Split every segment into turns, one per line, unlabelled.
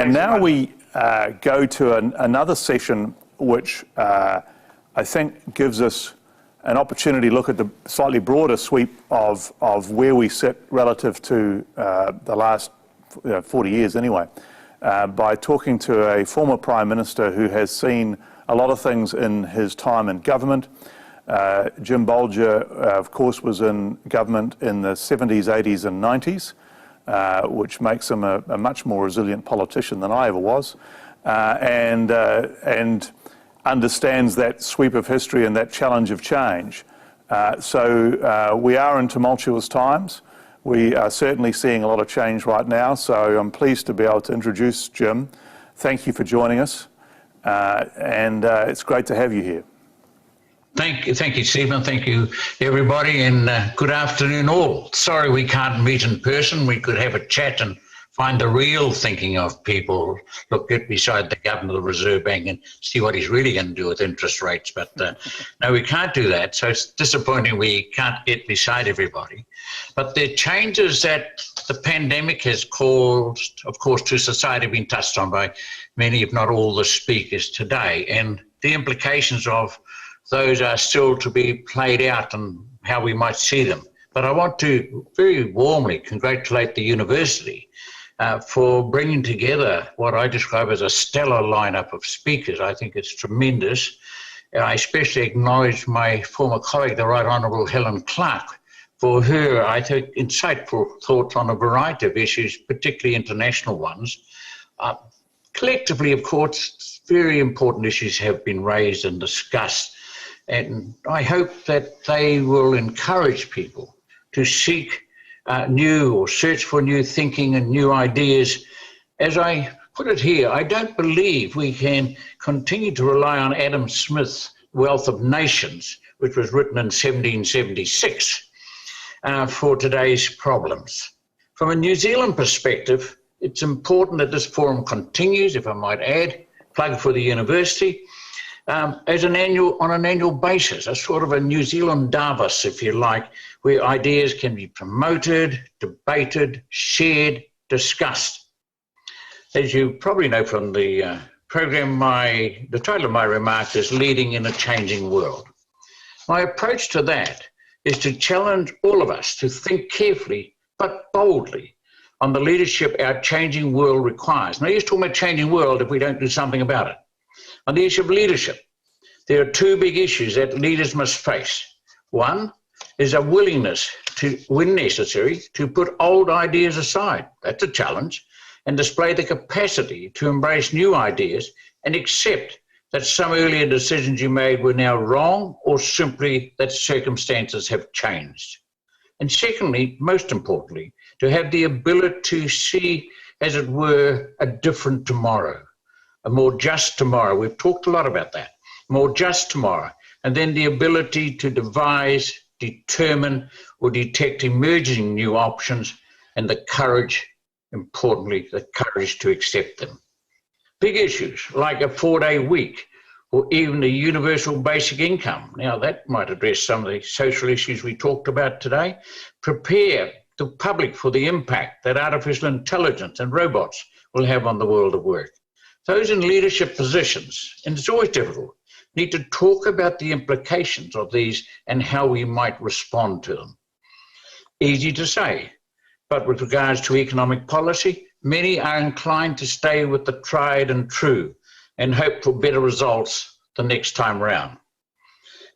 And now we go to another session which I think gives us an opportunity to look at the slightly broader sweep of where we sit relative to the last 40 years anyway, by talking to a former Prime Minister who has seen a lot of things in his time in government. Jim Bolger, of course, was in government in the 70s, 80s and 90s, which makes him a much more resilient politician than I ever was, and understands that sweep of history and that challenge of change. So we are in tumultuous times. We are certainly seeing a lot of change right now, so I'm pleased to be able to introduce Jim. Thank you for joining us, and it's great to have you here.
Thank you, Stephen. Thank you, everybody, and good afternoon all. Sorry we can't meet in person. We could have a chat and find the real thinking of people, look at beside the governor of the Reserve Bank and see what he's really going to do with interest rates. But no, we can't do that. So it's disappointing we can't get beside everybody. But the changes that the pandemic has caused, of course, to society have been touched on by many, if not all, the speakers today. And the implications of those are still to be played out and how we might see them. But I want to very warmly congratulate the university for bringing together what I describe as a stellar lineup of speakers. I think it's tremendous. I especially acknowledge my former colleague, the Right Honourable Helen Clark, for her, I think, insightful thoughts on a variety of issues, particularly international ones. Collectively, of course, very important issues have been raised and discussed. And I hope that they will encourage people to seek new or search for new thinking and new ideas. As I put it here, I don't believe we can continue to rely on Adam Smith's Wealth of Nations, which was written in 1776, for today's problems. From a New Zealand perspective, it's important that this forum continues, if I might add, plug for the university, on an annual basis, a sort of a New Zealand Davos, if you like, where ideas can be promoted, debated, shared, discussed. As you probably know from the program, the title of my remarks is Leading in a Changing World. My approach to that is to challenge all of us to think carefully but boldly on the leadership our changing world requires. Now, you're talking about changing world if we don't do something about it. On the issue of leadership, there are two big issues that leaders must face. One is a willingness to, when necessary, to put old ideas aside. That's a challenge. And display the capacity to embrace new ideas and accept that some earlier decisions you made were now wrong or simply that circumstances have changed. And secondly, most importantly, to have the ability to see, as it were, a different tomorrow. A more just tomorrow. We've talked a lot about that. More just tomorrow. And then the ability to devise, determine, or detect emerging new options, and the courage, importantly, the courage to accept them. Big issues like a 4-day week or even a universal basic income. Now, that might address some of the social issues we talked about today. Prepare the public for the impact that artificial intelligence and robots will have on the world of work. Those in leadership positions, and it's always difficult, need to talk about the implications of these and how we might respond to them. Easy to say, but with regards to economic policy, many are inclined to stay with the tried and true and hope for better results the next time round.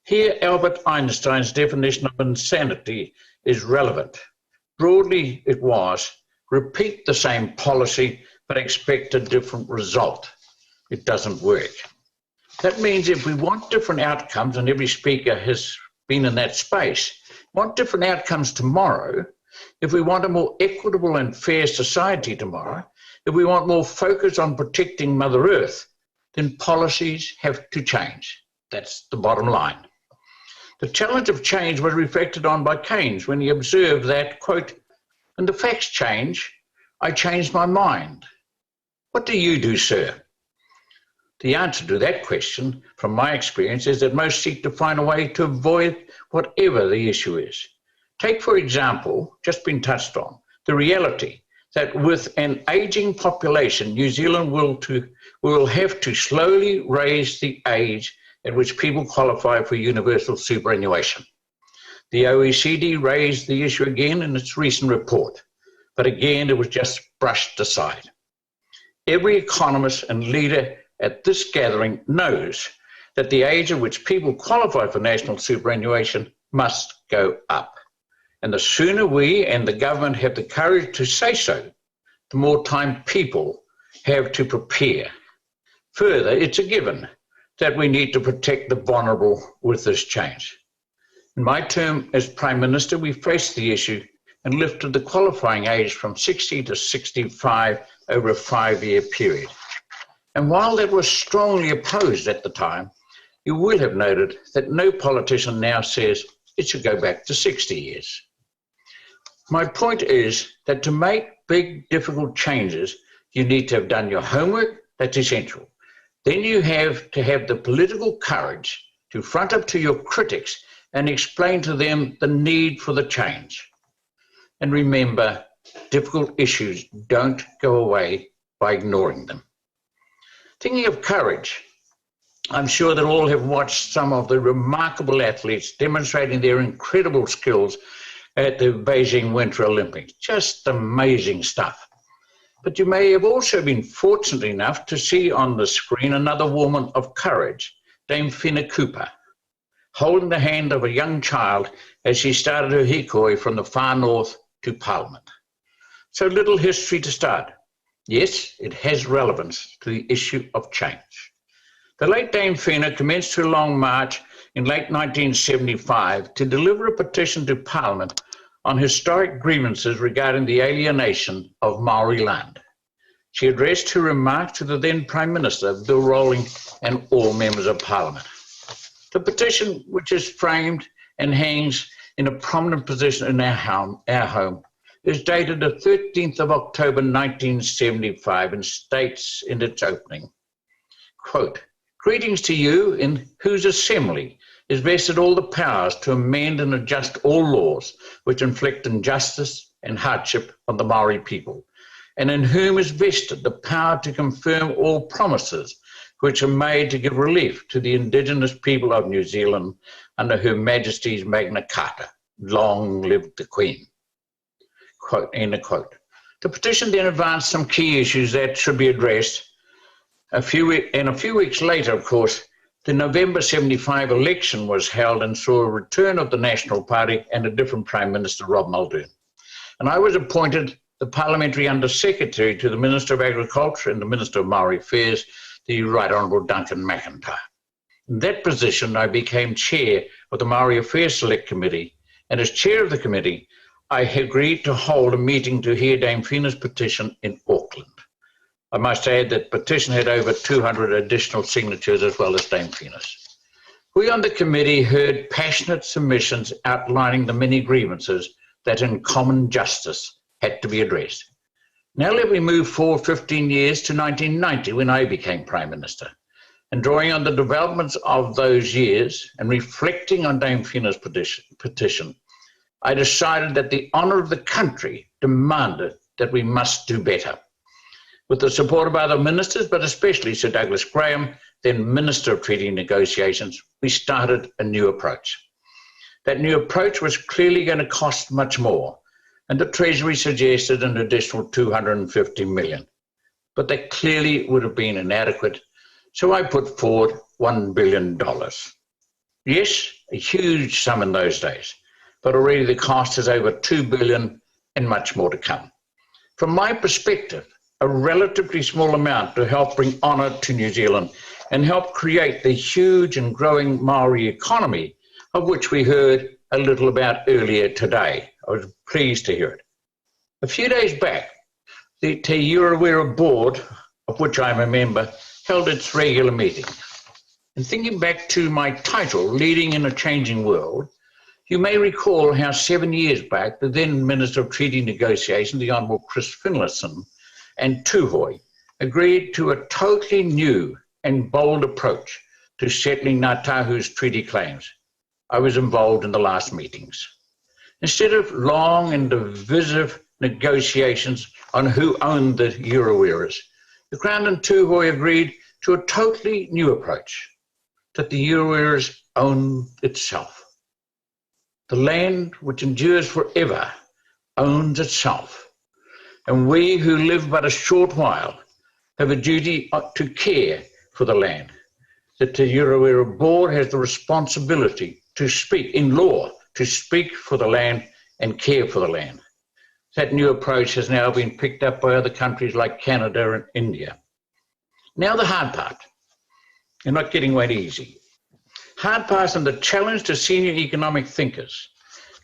Here, Albert Einstein's definition of insanity is relevant. Broadly, it was, repeat the same policy but expect a different result. It doesn't work. That means if we want different outcomes, and every speaker has been in that space, want different outcomes tomorrow, if we want a more equitable and fair society tomorrow, if we want more focus on protecting Mother Earth, then policies have to change. That's the bottom line. The challenge of change was reflected on by Keynes when he observed that, quote, "When the facts change, I changed my mind. What do you do, sir?" The answer to that question, from my experience, is that most seek to find a way to avoid whatever the issue is. Take, for example, just been touched on, the reality that with an aging population, New Zealand will have to slowly raise the age at which people qualify for universal superannuation. The OECD raised the issue again in its recent report, but again it was just brushed aside. Every economist and leader at this gathering knows that the age at which people qualify for national superannuation must go up. And the sooner we and the government have the courage to say so, the more time people have to prepare. Further, it's a given that we need to protect the vulnerable with this change. In my term as Prime Minister, we faced the issue and lifted the qualifying age from 60 to 65 over a 5-year period. And while that was strongly opposed at the time, you will have noted that no politician now says it should go back to 60 years. My point is that to make big, difficult changes, you need to have done your homework. That's essential. Then you have to have the political courage to front up to your critics and explain to them the need for the change. And remember, difficult issues don't go away by ignoring them. Thinking of courage, I'm sure that all have watched some of the remarkable athletes demonstrating their incredible skills at the Beijing Winter Olympics. Just amazing stuff. But you may have also been fortunate enough to see on the screen another woman of courage, Dame Whina Cooper, holding the hand of a young child as she started her hikoi from the far north to Parliament. So little history to start. Yes, it has relevance to the issue of change. The late Dame Whina commenced her long march in late 1975 to deliver a petition to Parliament on historic grievances regarding the alienation of Maori land. She addressed her remarks to the then Prime Minister, Bill Rowling, and all members of Parliament. The petition, which is framed and hangs in a prominent position in our home, is dated the 13th of October 1975 and states in its opening, quote, "Greetings to you in whose assembly is vested all the powers to amend and adjust all laws which inflict injustice and hardship on the Maori people, and in whom is vested the power to confirm all promises which are made to give relief to the Indigenous people of New Zealand under Her Majesty's Magna Carta. Long live the Queen." Quote, end of quote. The petition then advanced some key issues that should be addressed. A few weeks later, of course, the November 75 election was held and saw a return of the National Party and a different Prime Minister, Rob Muldoon. And I was appointed the Parliamentary Under-Secretary to the Minister of Agriculture and the Minister of Maori Affairs, the Right Honourable Duncan McIntyre. In that position, I became Chair of the Maori Affairs Select Committee, and as Chair of the committee, I agreed to hold a meeting to hear Dame Whina's petition in Auckland. I must add that the petition had over 200 additional signatures as well as Dame Whina's. We on the committee heard passionate submissions outlining the many grievances that in common justice had to be addressed. Now let me move forward 15 years to 1990 when I became Prime Minister. And drawing on the developments of those years and reflecting on Dame Whina's petition, I decided that the honour of the country demanded that we must do better. With the support of other ministers, but especially Sir Douglas Graham, then Minister of Treaty Negotiations, we started a new approach. That new approach was clearly going to cost much more, and the Treasury suggested an additional $250 million. But that clearly would have been inadequate, so I put forward $1 billion. Yes, a huge sum in those days, but already the cost is over $2 billion and much more to come. From my perspective, a relatively small amount to help bring honour to New Zealand and help create the huge and growing Maori economy, of which we heard a little about earlier today. I was pleased to hear it. A few days back, the Te Uruwera board, of which I'm a member, held its regular meeting. And thinking back to my title, Leading in a Changing World, you may recall how 7 years back, the then Minister of Treaty Negotiations, the Honourable Chris Finlayson, and Tuhoi agreed to a totally new and bold approach to settling Ngā Tahu's treaty claims. I was involved in the last meetings. Instead of long and divisive negotiations on who owned the Euroeras, the Crown and Tuhoe agreed to a totally new approach, that the Euroeras own itself. The land which endures forever owns itself, and we who live but a short while have a duty to care for the land. That the Euroera board has the responsibility to speak, in law, to speak for the land and care for the land. That new approach has now been picked up by other countries like Canada and India. Now the hard part. You're not getting away easy. Hard part and the challenge to senior economic thinkers,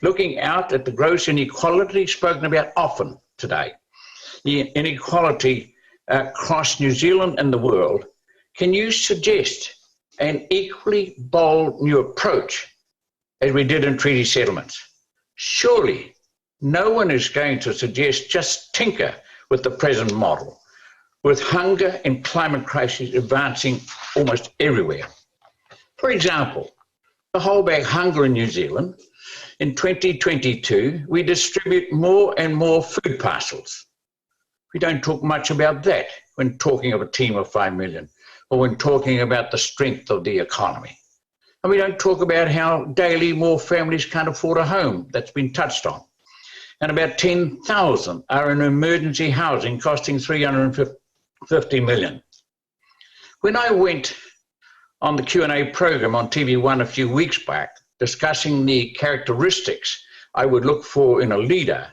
looking out at the gross inequality spoken about often today, the inequality across New Zealand and the world. Can you suggest an equally bold new approach as we did in treaty settlements? Surely no one is going to suggest just tinker with the present model, with hunger and climate crisis advancing almost everywhere. For example, to hold back hunger in New Zealand, in 2022, we distribute more and more food parcels. We don't talk much about that when talking of a team of 5 million or when talking about the strength of the economy. And we don't talk about how daily more families can't afford a home. That's been touched on. And about 10,000 are in emergency housing costing 350 million. When I went on the Q&A program on TV1 a few weeks back, discussing the characteristics I would look for in a leader,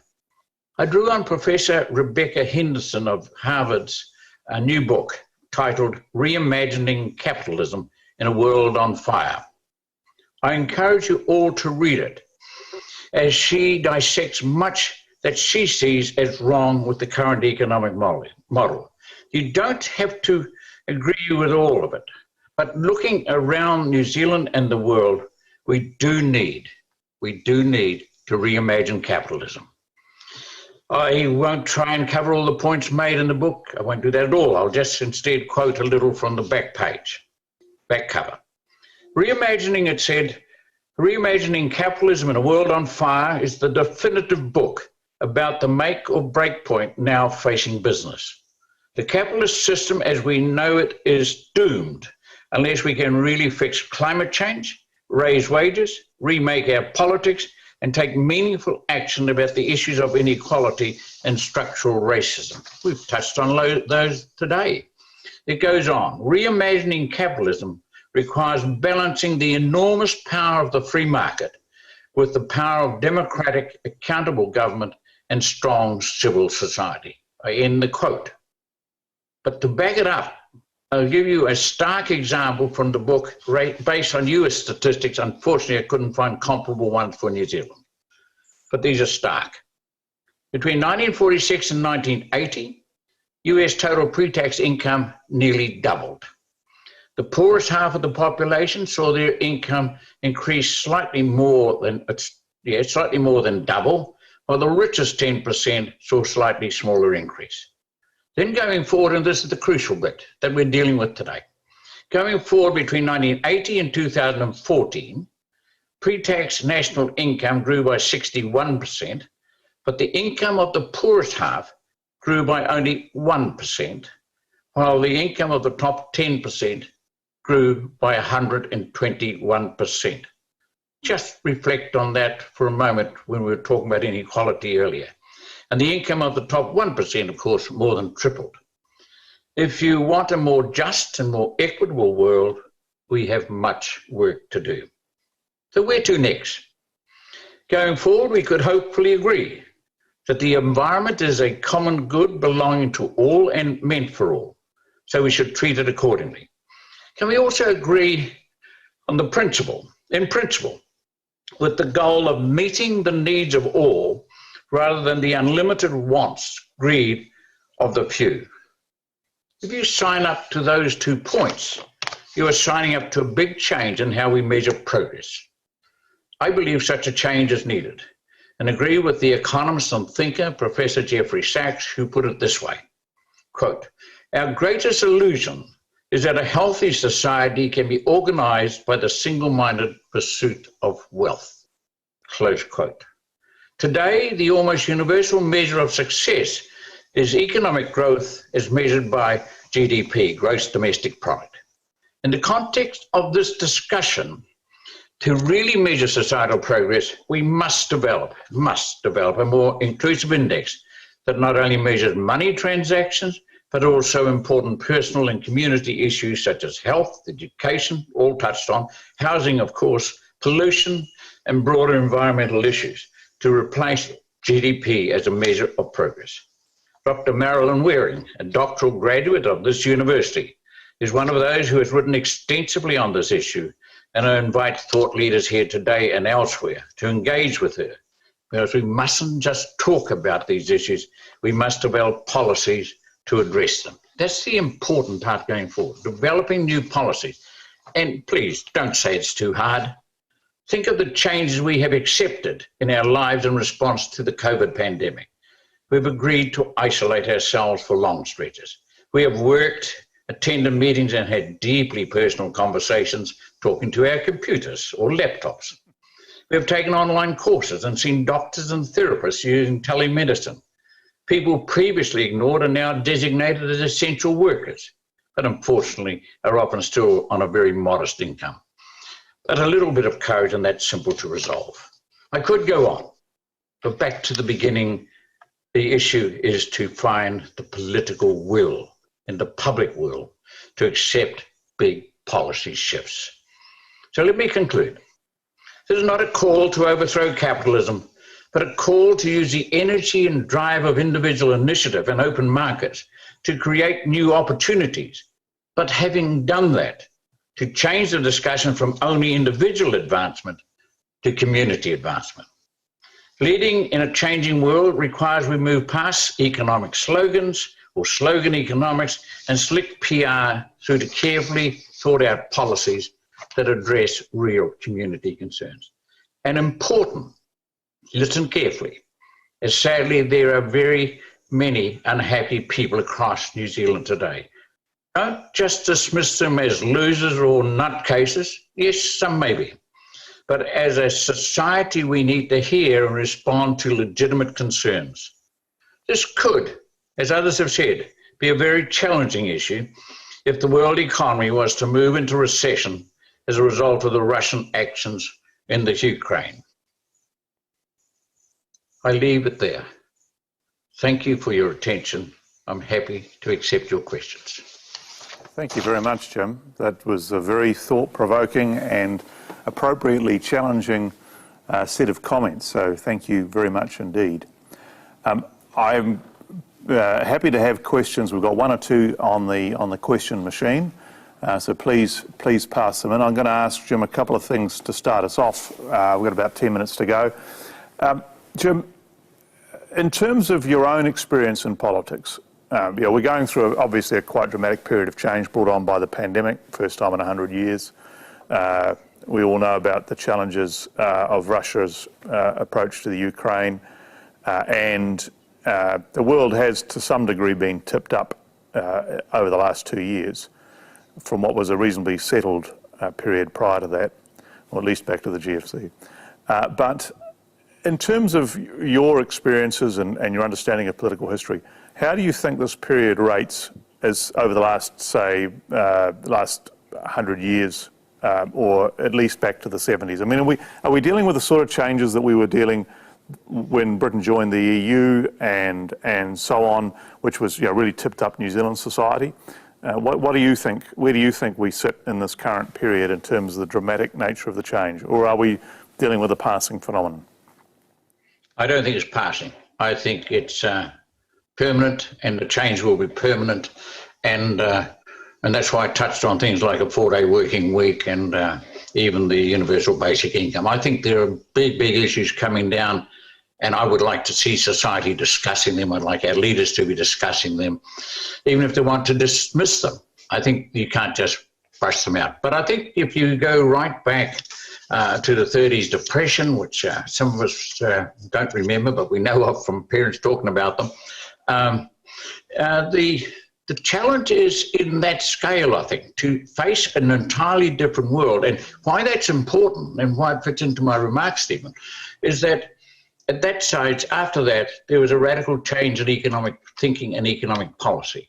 I drew on Professor Rebecca Henderson of Harvard's new book titled Reimagining Capitalism in a World on Fire. I encourage you all to read it, as she dissects much that she sees as wrong with the current economic model. You don't have to agree with all of it, but looking around New Zealand and the world, we do need to reimagine capitalism. I won't try and cover all the points made in the book. I won't do that at all. I'll just instead quote a little from the back cover. Reimagining, it said, Reimagining Capitalism in a World on Fire is the definitive book about the make or break point now facing business. The capitalist system as we know it is doomed unless we can really fix climate change, raise wages, remake our politics, and take meaningful action about the issues of inequality and structural racism. We've touched on those today. It goes on. Reimagining capitalism requires balancing the enormous power of the free market with the power of democratic, accountable government and strong civil society. I end the quote. But to back it up, I'll give you a stark example from the book based on US statistics. Unfortunately, I couldn't find comparable ones for New Zealand, but these are stark. Between 1946 and 1980, US total pre-tax income nearly doubled. The poorest half of the population saw their income increase slightly more than double, while the richest 10% saw a slightly smaller increase. Then going forward, and this is the crucial bit that we're dealing with today, going forward between 1980 and 2014, pre-tax national income grew by 61%, but the income of the poorest half grew by only 1%, while the income of the top 10% grew by 121%. Just reflect on that for a moment when we were talking about inequality earlier. And the income of the top 1%, of course, more than tripled. If you want a more just and more equitable world, we have much work to do. So where to next? Going forward, we could hopefully agree that the environment is a common good belonging to all and meant for all, so we should treat it accordingly. Can we also agree on the principle, with the goal of meeting the needs of all rather than the unlimited wants, greed of the few? If you sign up to those 2 points, you are signing up to a big change in how we measure progress. I believe such a change is needed and agree with the economist and thinker, Professor Jeffrey Sachs, who put it this way, quote, "Our greatest illusion is that a healthy society can be organized by the single-minded pursuit of wealth," close quote. Today, the almost universal measure of success is economic growth as measured by GDP, gross domestic product. In the context of this discussion, to really measure societal progress, we must develop a more inclusive index that not only measures money transactions, but also important personal and community issues such as health, education, all touched on, housing, of course, pollution, and broader environmental issues, to replace GDP as a measure of progress. Dr. Marilyn Waring, a doctoral graduate of this university, is one of those who has written extensively on this issue, and I invite thought leaders here today and elsewhere to engage with her, because we mustn't just talk about these issues, we must develop policies to address them. That's the important part going forward, developing new policies. And please, don't say it's too hard. Think of the changes we have accepted in our lives in response to the COVID pandemic. We've agreed to isolate ourselves for long stretches. We have worked, attended meetings, and had deeply personal conversations talking to our computers or laptops. We have taken online courses and seen doctors and therapists using telemedicine. People previously ignored are now designated as essential workers, but unfortunately are often still on a very modest income. But a little bit of courage, and that's simple to resolve. I could go on, but back to the beginning, the issue is to find the political will and the public will to accept big policy shifts. So let me conclude. This is not a call to overthrow capitalism, but a call to use the energy and drive of individual initiative and open markets to create new opportunities. But having done that, to change the discussion from only individual advancement to community advancement. Leading in a changing world requires we move past economic slogans or slogan economics and slick PR through to carefully thought out policies that address real community concerns. And important, listen carefully, as sadly there are very many unhappy people across New Zealand today. Don't just dismiss them as losers or nutcases. Yes, some may be. But as a society, we need to hear and respond to legitimate concerns. This could, as others have said, be a very challenging issue if the world economy was to move into recession as a result of the Russian actions in the Ukraine. I leave it there. Thank you for your attention. I'm happy to accept your questions.
Thank you very much, Jim. That was a very thought-provoking and appropriately challenging set of comments, so thank you very much indeed. I'm happy to have questions. We've got one or two on the question machine, so please pass them in. I'm going to ask Jim a couple of things to start us off. We've got about 10 minutes to go. Jim, in terms of your own experience in politics, we're going through obviously a quite dramatic period of change brought on by the pandemic, first time in 100 years. We all know about the challenges of Russia's approach to the Ukraine, and the world has to some degree been tipped up over the last 2 years from what was a reasonably settled period prior to that, or at least back to the GFC. But in terms of your experiences and your understanding of political history, how do you think this period rates as over the last, say, last 100 years, or at least back to the 70s? I mean, are we dealing with the sort of changes that we were dealing when Britain joined the EU and so on, which was really tipped up New Zealand society? What do you think? Where do you think we sit in this current period in terms of the dramatic nature of the change, or are we dealing with a passing phenomenon?
I don't think it's passing. I think it's permanent, and the change will be permanent, and that's why I touched on things like a 4-day working week and even the universal basic income. I think there are big issues coming down, and I would like to see society discussing them. I'd like our leaders to be discussing them, even if they want to dismiss them. I think you can't just brush them out. But I think if you go right back to the 30s depression, which some of us don't remember, but we know of from parents talking about them, the challenge is in that scale, I think, to face an entirely different world. And why that's important and why it fits into my remarks, Stephen, is that at that stage, after that, there was a radical change in economic thinking and economic policy.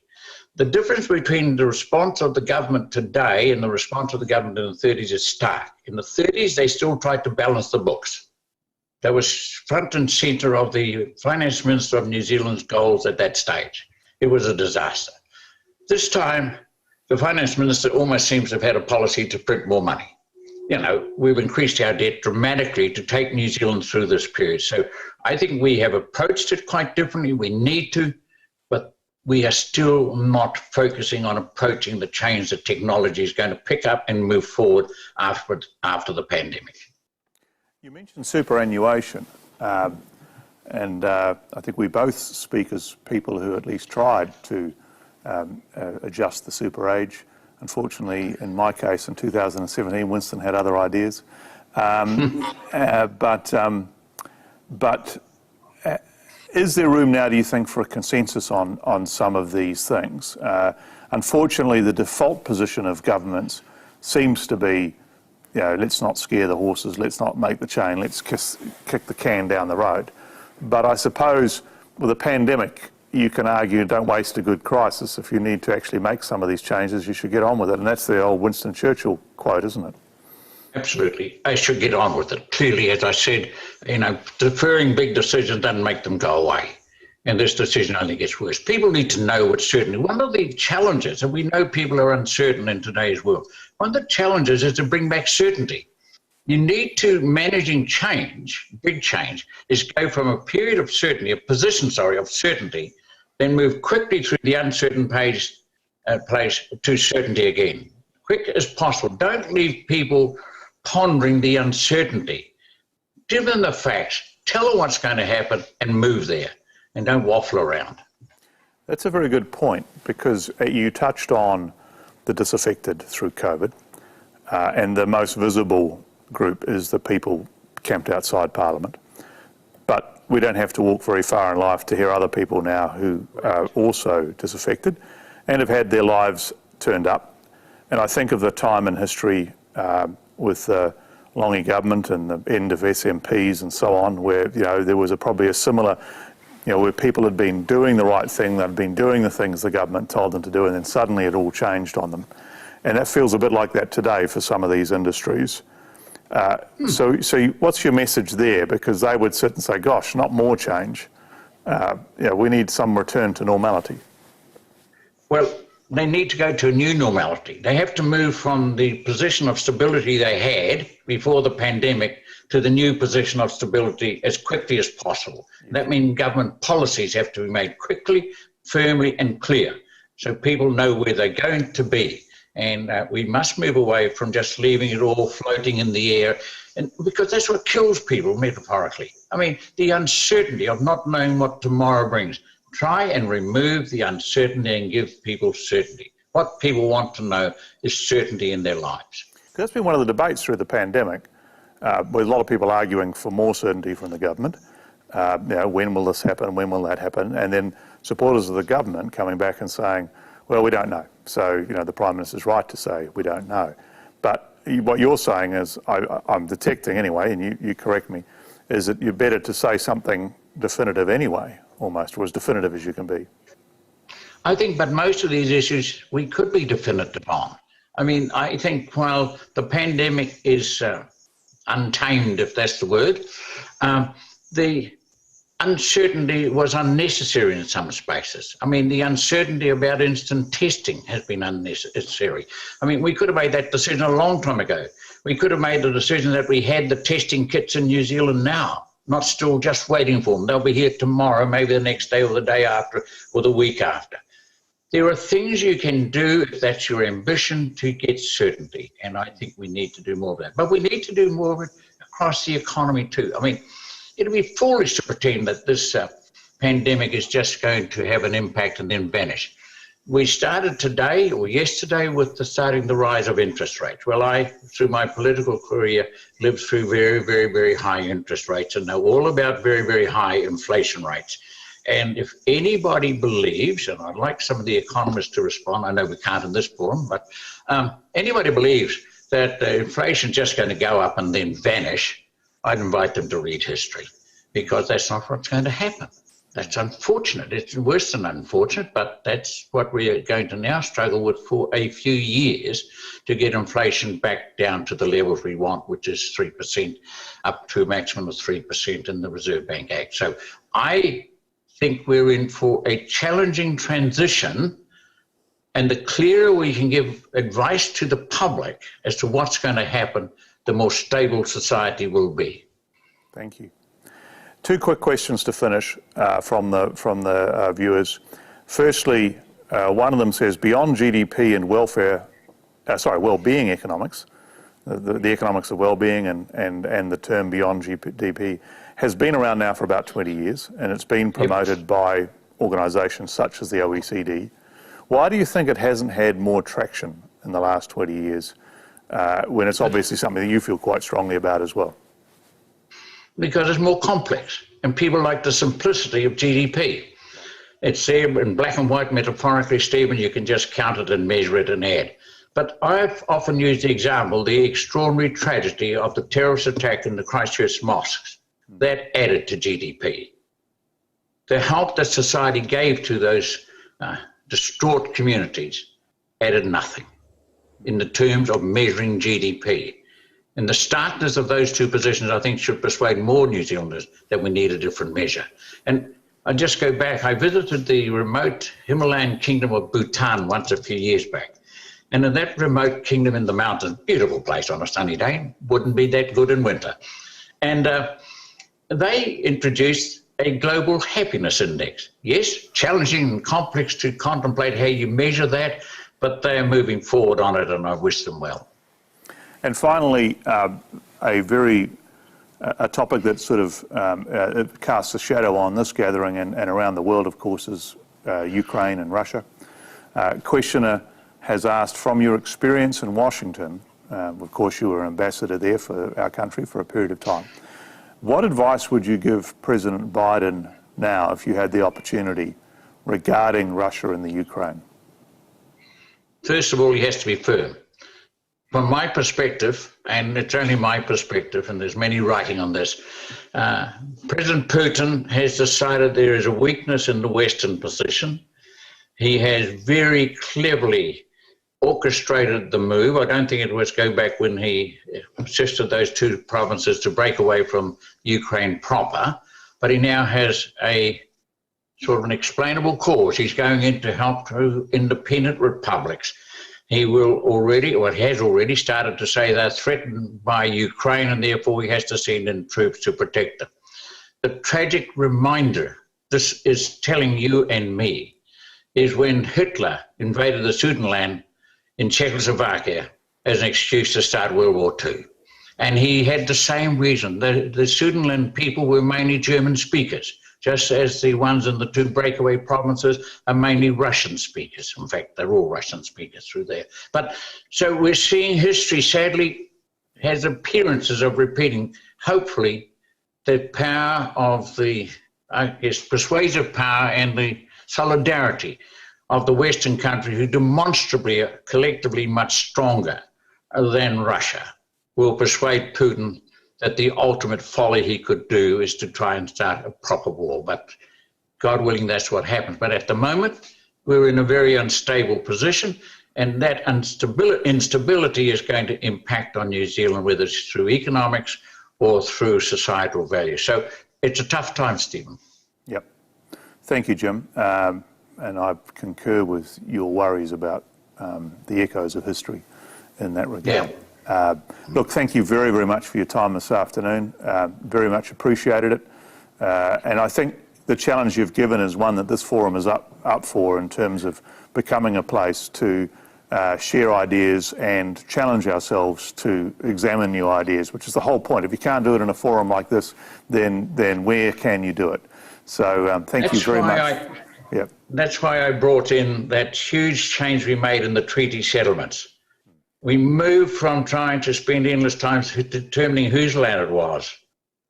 The difference between the response of the government today and the response of the government in the 30s is stark. In the 30s, they still tried to balance the books. That was front and centre of the Finance Minister of New Zealand's goals at that stage. It was a disaster. This time, the Finance Minister almost seems to have had a policy to print more money. You know, we've increased our debt dramatically to take New Zealand through this period. So I think we have approached it quite differently. We need to, but we are still not focusing on approaching the change that technology is going to pick up and move forward after the pandemic.
You mentioned superannuation, and I think we both speak as people who at least tried to adjust the super age. Unfortunately, in my case, in 2017, Winston had other ideas. But is there room now, do you think, for a consensus on some of these things? Unfortunately, the default position of governments seems to be, you know, let's not scare the horses, let's not make the chain, let's kick the can down the road. But I suppose with a pandemic, you can argue, don't waste a good crisis. If you need to actually make some of these changes, you should get on with it. And that's the old Winston Churchill quote, isn't it?
Absolutely. I should get on with it. Clearly, as I said, you know, deferring big decisions doesn't make them go away. And this decision only gets worse. People need to know what's certain. One of the challenges, and we know people are uncertain in today's world, one of the challenges is to bring back certainty. You need to, managing change, big change, is go from a period of certainty, a position, of certainty, then move quickly through the uncertain place to certainty again. Quick as possible. Don't leave people pondering the uncertainty. Give them the facts, tell them what's going to happen and move there, and don't waffle around.
That's a very good point, because you touched on the disaffected through COVID, and the most visible group is the people camped outside Parliament. But we don't have to walk very far in life to hear other people now who are also disaffected and have had their lives turned up. And I think of the time in history with the Longy government and the end of SMPs and so on, where, you know, there was probably a similar, you know, where people had been doing the right thing, they'd been doing the things the government told them to do, and then suddenly it all changed on them. And that feels a bit like that today for some of these industries. So what's your message there? Because they would sit and say, gosh, not more change. You know, we need some return to normality.
Well, they need to go to a new normality. They have to move from the position of stability they had before the pandemic to the new position of stability as quickly as possible. That means government policies have to be made quickly, firmly and clear, so people know where they're going to be. And we must move away from just leaving it all floating in the air, and because that's what kills people, metaphorically. I mean, the uncertainty of not knowing what tomorrow brings. Try and remove the uncertainty and give people certainty. What people want to know is certainty in their lives.
That's been one of the debates through the pandemic, with a lot of people arguing for more certainty from the government. You know, when will this happen? When will that happen? And then supporters of the government coming back and saying, well, we don't know. So, you know, the Prime Minister's right to say we don't know. But what you're saying is, I'm detecting anyway, and you correct me, is that you're better to say something definitive anyway, almost, or as definitive as you can be.
I think, but most of these issues we could be definitive on. I mean, I think while the pandemic is untamed, if that's the word, the uncertainty was unnecessary in some spaces. I mean, the uncertainty about instant testing has been unnecessary. I mean, we could have made that decision a long time ago. We could have made the decision that we had the testing kits in New Zealand now, not still just waiting for them. They'll be here tomorrow, maybe the next day or the day after or the week after. There are things you can do if that's your ambition to get certainty, and I think we need to do more of that. But we need to do more of it across the economy too. I mean, it'd be foolish to pretend that this pandemic is just going to have an impact and then vanish. We started today or yesterday with starting the rise of interest rates. Well, I, through my political career, lived through very, very, very high interest rates and know all about very, very high inflation rates. And if anybody believes, and I'd like some of the economists to respond, I know we can't in this forum, but anybody believes that inflation is just going to go up and then vanish, I'd invite them to read history. because that's not what's going to happen. That's unfortunate. It's worse than unfortunate, but that's what we are going to now struggle with for a few years to get inflation back down to the levels we want, which is 3%, up to a maximum of 3% in the Reserve Bank Act. So I think we're in for a challenging transition, and the clearer we can give advice to the public as to what's going to happen, the more stable society will be.
Thank you. Two quick questions to finish from the viewers. Firstly, one of them says, beyond GDP and well-being economics, the economics of well-being and the term beyond GDP has been around now for about 20 years, and it's been promoted by organisations such as the OECD. Why do you think it hasn't had more traction in the last 20 years when it's obviously something that you feel quite strongly about as well?
Because it's more complex, and people like the simplicity of GDP. It's there in black and white, metaphorically, Stephen, you can just count it and measure it and add. But I've often used the example, the extraordinary tragedy of the terrorist attack in the Christchurch mosques. That added to GDP. The help that society gave to those distraught communities added nothing in the terms of measuring GDP. And the starkness of those two positions, I think, should persuade more New Zealanders that we need a different measure. And I just go back, I visited the remote Himalayan kingdom of Bhutan once a few years back. And in that remote kingdom in the mountains, beautiful place on a sunny day, wouldn't be that good in winter. And they introduced a global happiness index. Yes, challenging and complex to contemplate how you measure that, but they are moving forward on it, and I wish them well. And
finally, a topic that sort of it casts a shadow on this gathering and around the world, of course, is Ukraine and Russia. Questioner has asked, from your experience in Washington, of course you were ambassador there for our country for a period of time, what advice would you give President Biden now, if you had the opportunity, regarding Russia and the Ukraine?
First of all, he has to be firm. From my perspective, and it's only my perspective, and there's many writing on this, President Putin has decided there is a weakness in the Western position. He has very cleverly orchestrated the move. I don't think it was go back when he assisted those two provinces to break away from Ukraine proper, but he now has a sort of an explainable cause. He's going in to help through independent republics. He will already, or has already started to say they're threatened by Ukraine, and therefore he has to send in troops to protect them. The tragic reminder this is telling you and me is when Hitler invaded the Sudetenland in Czechoslovakia as an excuse to start World War II. And he had the same reason. The Sudetenland people were mainly German speakers, just as the ones in the two breakaway provinces are mainly Russian speakers. In fact, they're all Russian speakers through there. But so we're seeing history, sadly, has appearances of repeating. Hopefully, the power of the, I guess, persuasive power and the solidarity of the Western countries, who demonstrably are collectively much stronger than Russia, will persuade Putin that the ultimate folly he could do is to try and start a proper war. But God willing, that's what happens. But at the moment, we're in a very unstable position, and that instability is going to impact on New Zealand, whether it's through economics or through societal values. So it's a tough time, Stephen.
Yep. Thank you, Jim. And I concur with your worries about the echoes of history in that regard. Yeah. Look, thank you very, very much for your time this afternoon. Very much appreciated it. And I think the challenge you've given is one that this forum is up for, in terms of becoming a place to share ideas and challenge ourselves to examine new ideas, which is the whole point. If you can't do it in a forum like this, then where can you do it? So thank you very much. Yep.
That's why I brought in that huge change we made in the treaty settlements. We moved from trying to spend endless time determining whose land it was,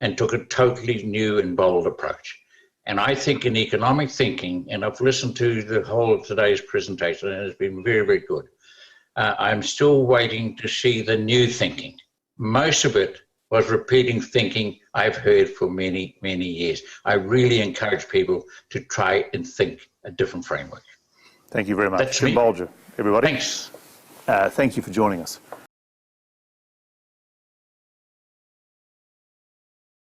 and took a totally new and bold approach. And I think in economic thinking, and I've listened to the whole of today's presentation, and it's been very, very good. I'm still waiting to see the new thinking. Most of it was repeating thinking I've heard for many, many years. I really encourage people to try and think a different framework.
Thank you very much.
That's
Tim
me.
Bulger, everybody.
Thanks.
Thank you for joining us.